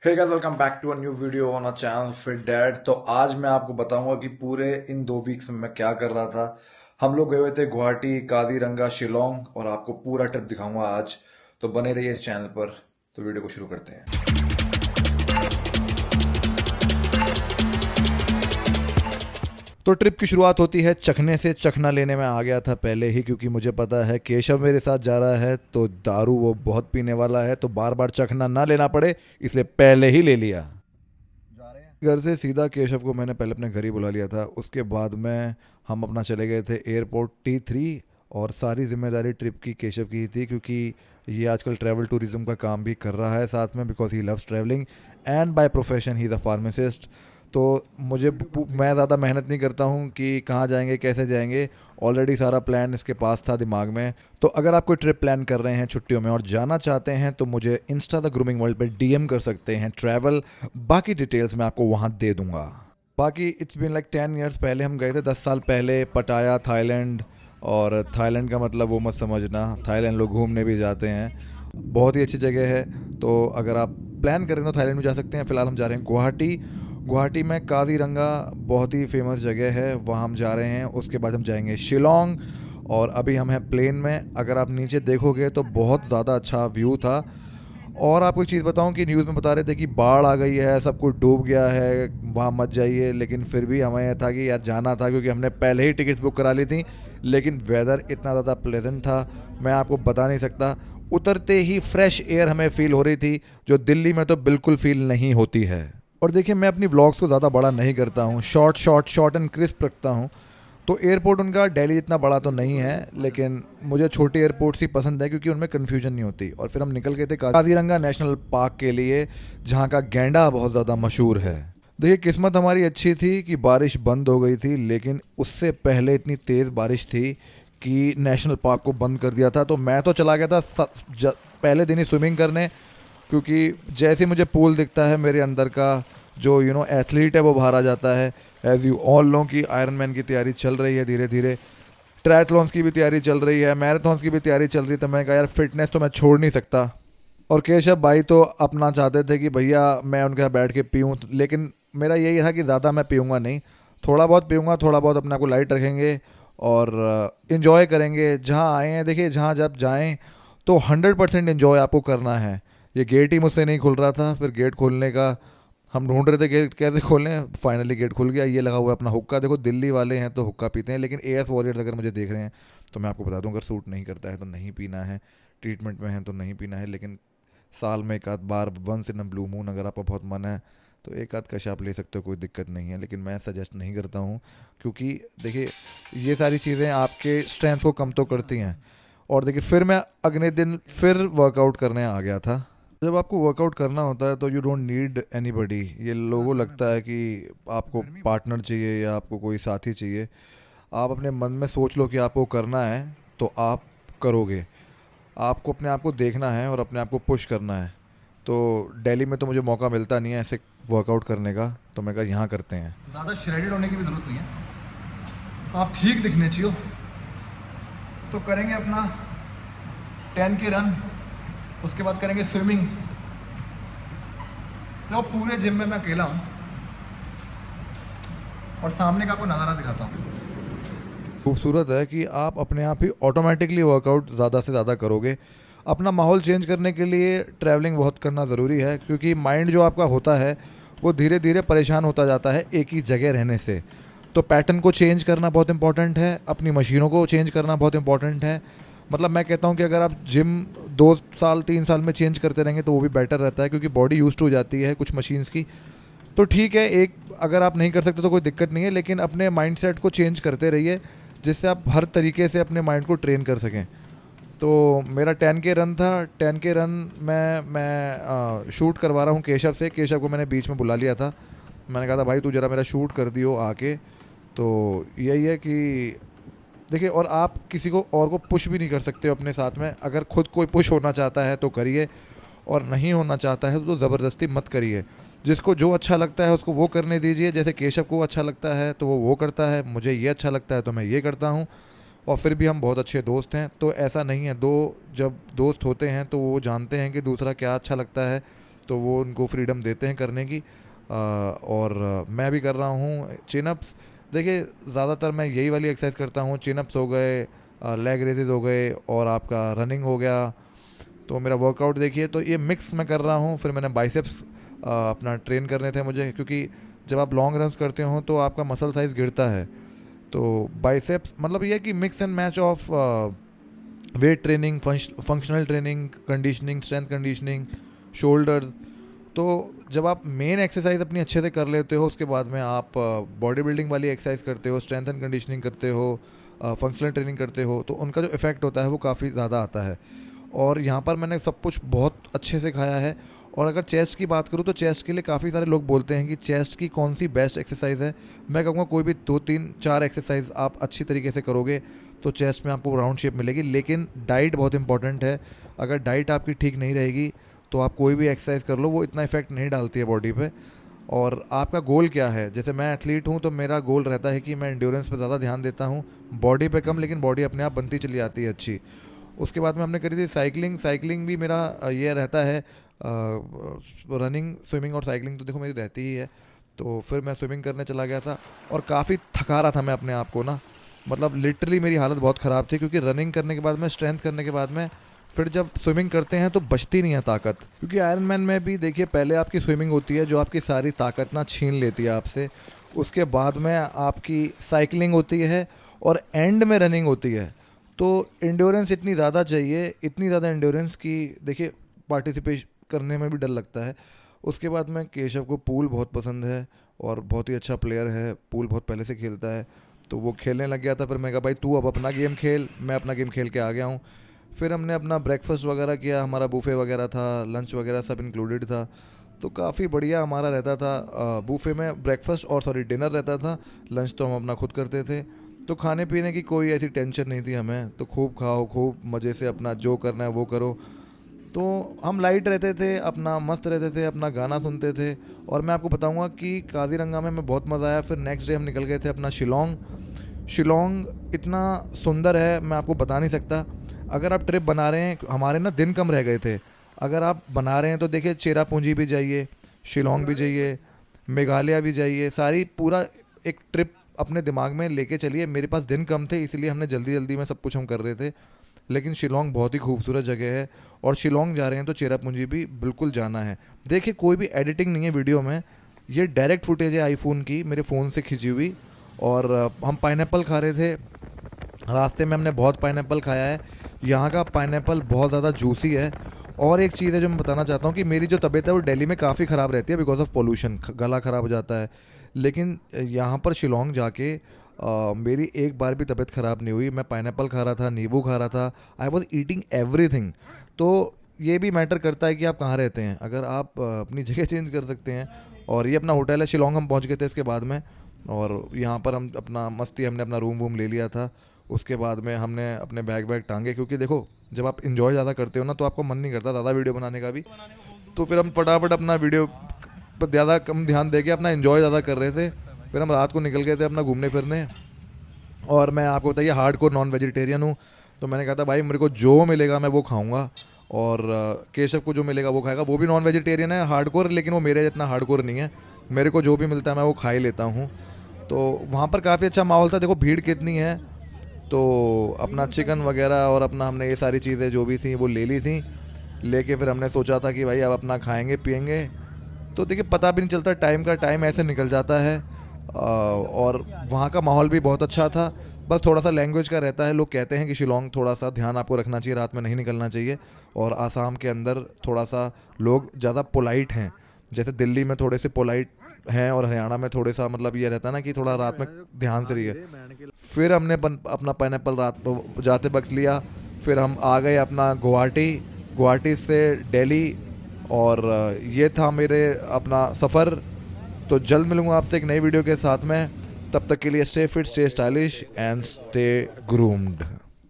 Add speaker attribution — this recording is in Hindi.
Speaker 1: Hey guys, welcome back to a new video on a channel Fit Dad. तो आज मैं आपको बताऊंगा कि पूरे इन 2 वीक्स में मैं क्या कर रहा था। हम लोग गए हुए थे गुवाहाटी, काजीरंगा, शिलोंग और आपको पूरा ट्रिप दिखाऊंगा आज। तो बने रहिए इस चैनल पर। तो वीडियो को शुरू करते हैं। तो ट्रिप की शुरुआत होती है चखने से। चखना लेने में आ गया था पहले ही, क्योंकि मुझे पता है केशव मेरे साथ जा रहा है तो दारू वो बहुत पीने वाला है, तो बार बार चखना ना लेना पड़े इसलिए पहले ही ले लिया। जा रहे हैं घर से सीधा। केशव को मैंने पहले अपने घर ही बुला लिया था। उसके बाद में हम अपना चले गए थे एयरपोर्ट T3। और सारी जिम्मेदारी ट्रिप की केशव की ही थी, क्योंकि ये आजकल ट्रैवल टूरिज्म का काम भी कर रहा है साथ में, because he loves travelling and by profession he is a pharmacist. तो मैं ज़्यादा मेहनत नहीं करता हूँ कि कहाँ जाएंगे कैसे जाएंगे। ऑलरेडी सारा प्लान इसके पास था दिमाग में। तो अगर आप कोई ट्रिप प्लान कर रहे हैं छुट्टियों में और जाना चाहते हैं तो मुझे इंस्टा द ग्रूमिंग वर्ल्ड पे डीएम कर सकते हैं ट्रैवल। बाकी डिटेल्स मैं आपको वहाँ दे दूंगा। बाकी इट्स बीन लाइक 10 ईयर्स। पहले हम गए थे 10 साल पहले पटाया, थाईलैंड। और थाईलैंड का मतलब वो मत समझना, थाईलैंड लोग घूमने भी जाते हैं। बहुत ही अच्छी जगह है। तो अगर आप प्लान करें तो थाईलैंड में जा सकते हैं। फ़िलहाल हम जा रहे हैं गुवाहाटी। गुवाहाटी में काजीरंगा बहुत ही फेमस जगह है, वहाँ हम जा रहे हैं। उसके बाद हम जाएंगे शिलोंग। और अभी हम हैं प्लेन में। अगर आप नीचे देखोगे तो बहुत ज़्यादा अच्छा व्यू था। और आपको एक चीज़ बताऊं कि न्यूज़ में बता रहे थे कि बाढ़ आ गई है, सब कुछ डूब गया है, वहाँ मत जाइए। लेकिन फिर भी हमें यह था कि यार जाना था, क्योंकि हमने पहले ही टिकट्स बुक करा ली थी। लेकिन वेदर इतना ज़्यादा प्लेजेंट था, मैं आपको बता नहीं सकता। उतरते ही फ्रेश एयर हमें फील हो रही थी, जो दिल्ली में तो बिल्कुल फील नहीं होती है। और देखिए, मैं अपनी ब्लॉग्स को ज़्यादा बड़ा नहीं करता हूँ, शॉर्ट एंड क्रिस्प रखता हूँ। तो एयरपोर्ट उनका दिल्ली जितना बड़ा तो नहीं है, लेकिन मुझे छोटे एयरपोर्ट्स ही पसंद है, क्योंकि उनमें कन्फ्यूजन नहीं होती। और फिर हम निकल गए थे काजीरंगा नेशनल पार्क के लिए, जहाँ का गैंडा बहुत ज़्यादा मशहूर है। देखिए, किस्मत हमारी अच्छी थी कि बारिश बंद हो गई थी, लेकिन उससे पहले इतनी तेज़ बारिश थी कि नेशनल पार्क को बंद कर दिया था। तो मैं तो चला गया था पहले दिन ही स्विमिंग करने, क्योंकि जैसे ही मुझे पूल दिखता है, मेरे अंदर का जो एथलीट है वो बाहर आ जाता है। एज यू ऑल नो कि आयरन मैन की तैयारी चल रही है धीरे धीरे, ट्रायथलॉन्स की भी तैयारी चल रही है, मैराथन्स की भी तैयारी चल रही है। तो मैं कहा यार, फिटनेस तो मैं छोड़ नहीं सकता। और केशव भाई तो अपना चाहते थे कि भैया मैं उनके साथ बैठ के पीऊँ, लेकिन मेरा यही था कि ज़्यादा मैं पीऊँगा नहीं, थोड़ा बहुत पीऊँगा, थोड़ा बहुत अपने आप को लाइट रखेंगे और इन्जॉय करेंगे। जहाँ आए हैं, देखिए, जहाँ जब जाएँ तो 100% इन्जॉय आपको करना है। ये गेट ही मुझसे नहीं खुल रहा था, फिर गेट खोलने का हम ढूंढ रहे थे गेट कैसे खोलें, फाइनली गेट खुल गया। ये लगा हुआ है अपना हुक्का। देखो, दिल्ली वाले हैं तो हुक्का पीते हैं, लेकिन एएस वॉरियर्स अगर मुझे देख रहे हैं तो मैं आपको बता दूं, अगर सूट नहीं करता है तो नहीं पीना है, ट्रीटमेंट में है तो नहीं पीना है। लेकिन साल में एक आध बार, once in a blue moon, अगर आपका बहुत मन है तो एक आध कश आप ले सकते हो, कोई दिक्कत नहीं है। लेकिन मैं सजेस्ट नहीं करता हूँ, क्योंकि देखिए, ये सारी चीज़ें आपके स्ट्रेंथ को कम तो करती हैं। और देखिए, फिर मैं अगले दिन फिर वर्कआउट करने आ गया था। जब आपको वर्कआउट करना होता है तो यू डोंट नीड एनीबडी। ये लोगों को लगता है कि आपको पार्टनर चाहिए या आपको कोई साथी चाहिए। आप अपने मन में सोच लो कि आपको करना है तो आप करोगे। आपको अपने आप को देखना है और अपने आप को पुश करना है। तो दिल्ली में तो मुझे मौका मिलता नहीं है ऐसे वर्कआउट करने का, तो मैं कहा यहाँ करते हैं। ज़्यादा श्रेडेड होने की भी ज़रूरत नहीं है, आप ठीक दिखने चाहिए। तो करेंगे अपना 10 के रन, उसके बाद करेंगे स्विमिंग। जो पूरे जिम में मैं अकेला हूँ और सामने का आपको नज़ारा दिखाता हूँ। खूबसूरत है कि आप अपने आप ही ऑटोमेटिकली वर्कआउट ज़्यादा से ज़्यादा करोगे। अपना माहौल चेंज करने के लिए ट्रैवलिंग बहुत करना ज़रूरी है, क्योंकि माइंड जो आपका होता है वो धीरे धीरे परेशान होता जाता है एक ही जगह रहने से। तो पैटर्न को चेंज करना बहुत इंपॉर्टेंट है, अपनी मशीनों को चेंज करना बहुत इंपॉर्टेंट है। मतलब मैं कहता हूँ कि अगर आप जिम 2 साल 3 साल में चेंज करते रहेंगे तो वो भी बेटर रहता है, क्योंकि बॉडी यूज हो जाती है कुछ मशीन्स की। तो ठीक है, एक अगर आप नहीं कर सकते तो कोई दिक्कत नहीं है, लेकिन अपने माइंडसेट को चेंज करते रहिए, जिससे आप हर तरीके से अपने माइंड को ट्रेन कर सकें। तो मेरा 10 के रन था। 10 के रन मैं शूट करवा रहा हूँ केशव से। केशव को मैंने बीच में बुला लिया था, मैंने कहा था भाई तू ज़रा मेरा शूट कर दियो आके। तो यही है कि देखिए, और आप किसी को और को पुश भी नहीं कर सकते हो अपने साथ में। अगर खुद कोई पुश होना चाहता है तो करिए, और नहीं होना चाहता है तो ज़बरदस्ती मत करिए। जिसको जो अच्छा लगता है उसको वो करने दीजिए। जैसे केशव को अच्छा लगता है तो वो करता है, मुझे ये अच्छा लगता है तो मैं ये करता हूँ। और फिर भी हम बहुत अच्छे दोस्त हैं। तो ऐसा नहीं है, जब दोस्त होते हैं तो वो जानते हैं कि दूसरा क्या अच्छा लगता है, तो वो उनको फ्रीडम देते हैं करने की। और मैं भी कर रहा हूँ चिनअप्स। देखिए ज़्यादातर मैं यही वाली एक्सरसाइज करता हूँ, चिनअप्स हो गए, लेग रेजेस हो गए और आपका रनिंग हो गया। तो मेरा वर्कआउट देखिए, तो ये मिक्स मैं कर रहा हूँ। फिर मैंने बाइसेप्स अपना ट्रेन करने थे मुझे, क्योंकि जब आप लॉन्ग रन्स करते हो तो आपका मसल साइज़ गिरता है। तो बाइसेप्स मतलब ये है कि mix and match of weight training, functional training, conditioning, strength conditioning, shoulders. तो जब आप मेन एक्सरसाइज अपनी अच्छे से कर लेते हो, उसके बाद में आप बॉडी बिल्डिंग वाली एक्सरसाइज करते हो, स्ट्रेंथ एंड कंडीशनिंग करते हो, फंक्शनल ट्रेनिंग करते हो, तो उनका जो इफेक्ट होता है वो काफ़ी ज़्यादा आता है। और यहाँ पर मैंने सब कुछ बहुत अच्छे से खाया है। और अगर चेस्ट की बात करूँ तो चेस्ट के लिए काफ़ी सारे लोग बोलते हैं कि चेस्ट की कौन सी बेस्ट एक्सरसाइज है। मैं कहूँगा कोई भी 2 3 4 एक्सरसाइज आप अच्छी तरीके से करोगे तो चेस्ट में आपको राउंड शेप मिलेगी। लेकिन डाइट बहुत इंपॉर्टेंट है। अगर डाइट आपकी ठीक नहीं रहेगी तो आप कोई भी एक्सरसाइज कर लो, वो इतना इफेक्ट नहीं डालती है बॉडी पे। और आपका गोल क्या है? जैसे मैं एथलीट हूँ तो मेरा गोल रहता है कि मैं एंड्योरेंस पे ज़्यादा ध्यान देता हूँ, बॉडी पे कम, लेकिन बॉडी अपने आप बनती चली जाती है अच्छी। उसके बाद में हमने करी थी साइकिलिंग। साइकिलिंग भी मेरा ये रहता है, रनिंग, स्विमिंग और साइकिलिंग तो देखो मेरी रहती ही है। तो फिर मैं स्विमिंग करने चला गया था और काफ़ी थका रहा था मैं अपने आप को ना, मतलब लिटरली मेरी हालत बहुत ख़राब थी, क्योंकि रनिंग करने के बाद में, स्ट्रेंथ करने के बाद में, फिर जब स्विमिंग करते हैं तो बचती नहीं है ताकत। क्योंकि आयरन मैन में भी देखिए पहले आपकी स्विमिंग होती है जो आपकी सारी ताकत ना छीन लेती है आपसे। उसके बाद में आपकी साइकिलिंग होती है और एंड में रनिंग होती है। तो एंड्योरेंस इतनी ज़्यादा चाहिए, इतनी ज़्यादा एंड्योरेंस की देखिए पार्टिसिपेट करने में भी डर लगता है। उसके बाद में केशव को पूल बहुत पसंद है और बहुत ही अच्छा प्लेयर है, पूल बहुत पहले से खेलता है, तो वो खेलने लग गया था। फिर मैं कहा भाई तू अब अपना गेम खेल, मैं अपना गेम खेल के आ गया हूँ। फिर हमने अपना ब्रेकफास्ट वगैरह किया, हमारा बुफे वगैरह था, लंच वगैरह सब इंक्लूडेड था। तो काफ़ी बढ़िया हमारा रहता था। बुफे में ब्रेकफास्ट और सॉरी डिनर रहता था, लंच तो हम अपना खुद करते थे। तो खाने पीने की कोई ऐसी टेंशन नहीं थी हमें, तो खूब खाओ, खूब मज़े से अपना जो करना है वो करो। तो हम लाइट रहते थे, अपना मस्त रहते थे, अपना गाना सुनते थे। और मैं आपको बताऊंगा कि काजीरंगा में हमें बहुत मज़ा आया। फिर नेक्स्ट डे हम निकल गए थे अपना शिलोंग। शिलोंग इतना सुंदर है, मैं आपको बता नहीं सकता। अगर आप ट्रिप बना रहे हैं, हमारे ना दिन कम रह गए थे, अगर आप बना रहे हैं तो देखिए चेरापूंजी भी जाइए, शिलोंग भी जाइए, मेघालय भी जाइए, सारी पूरा एक ट्रिप अपने दिमाग में लेके चलिए। मेरे पास दिन कम थे इसलिए हमने जल्दी जल्दी में सब कुछ हम कर रहे थे। लेकिन शिलोंग बहुत ही खूबसूरत जगह है और शिलोंग जा रहे हैं तो चेरापूंजी भी बिल्कुल जाना है। देखिए कोई भी एडिटिंग नहीं है वीडियो में, ये डायरेक्ट फुटेज है आईफोन की, मेरे फ़ोन से खिंची हुई। और हम पाइनएप्पल खा रहे थे, रास्ते में हमने बहुत पाइनएप्पल खाया है। यहाँ का पाइनएप्पल बहुत ज़्यादा जूसी है। और एक चीज़ है जो मैं बताना चाहता हूँ कि मेरी जो तबीयत है वो दिल्ली में काफ़ी ख़राब रहती है बिकॉज ऑफ पोल्यूशन, गला ख़राब हो जाता है। लेकिन यहाँ पर शिलोंग जाके मेरी एक बार भी तबीयत ख़राब नहीं हुई। मैं पाइनएप्पल खा रहा था, नींबू खा रहा था, आई वॉज ईटिंग एवरीथिंग। तो ये भी मैटर करता है कि आप कहाँ रहते हैं। अगर आप अपनी जगह चेंज कर सकते हैं। और ये अपना होटल है, शिलोंग हम पहुँच गए थे इसके बाद में। और यहाँ पर हम अपना मस्ती, हमने अपना रूम वूम ले लिया था। उसके बाद में हमने अपने बैग वैग टांगे, क्योंकि देखो जब आप इन्जॉय ज़्यादा करते हो ना तो आपको मन नहीं करता ज़्यादा वीडियो बनाने का भी। तो फिर हम फटाफट अपना वीडियो पर ज़्यादा कम ध्यान दे के अपना इन्जॉय ज़्यादा कर रहे थे। फिर हम रात को निकल गए थे अपना घूमने फिरने। और मैं आपको बताइए हार्डकोर नॉन वेजिटेरियन हूँ, तो मैंने कहा था भाई मेरे को जो मिलेगा मैं वो खाऊंगा। और केशव को जो मिलेगा वो खाएगा, वो भी नॉन वेजिटेरियन है हार्डकोर, लेकिन वो मेरे जितना हार्डकोर नहीं है। मेरे को जो भी मिलता है मैं वो खा ही लेता हूँ। तो वहाँ पर काफ़ी अच्छा माहौल था। देखो भीड़ कितनी है, तो अपना चिकन वगैरह और अपना हमने ये सारी चीज़ें जो भी थी वो ले ली थी। लेके फिर हमने सोचा था कि भाई अब अपना खाएंगे पिएंगे। तो देखिए पता भी नहीं चलता टाइम का, टाइम ऐसे निकल जाता है। और वहाँ का माहौल भी बहुत अच्छा था। बस थोड़ा सा लैंग्वेज का रहता है, लोग कहते हैं कि शिलोंग थोड़ा सा ध्यान आपको रखना चाहिए, रात में नहीं निकलना चाहिए। और आसाम के अंदर थोड़ा सा लोग ज़्यादा पोलाइट हैं, जैसे दिल्ली में थोड़े से पोलाइट हैं और हरियाणा में थोड़े सा मतलब ये रहता है ना कि थोड़ा रात में ध्यान से रहिए। फिर हमने अपना पाइनएप्पल रात को जाते वक्त लिया। फिर हम आ गए अपना गुवाहाटी, गुवाहाटी से दिल्ली। और ये था मेरे अपना सफ़र। तो जल्द मिलूंगा आपसे एक नई वीडियो के साथ में। तब तक के लिए stay fit, stay stylish and stay groomed.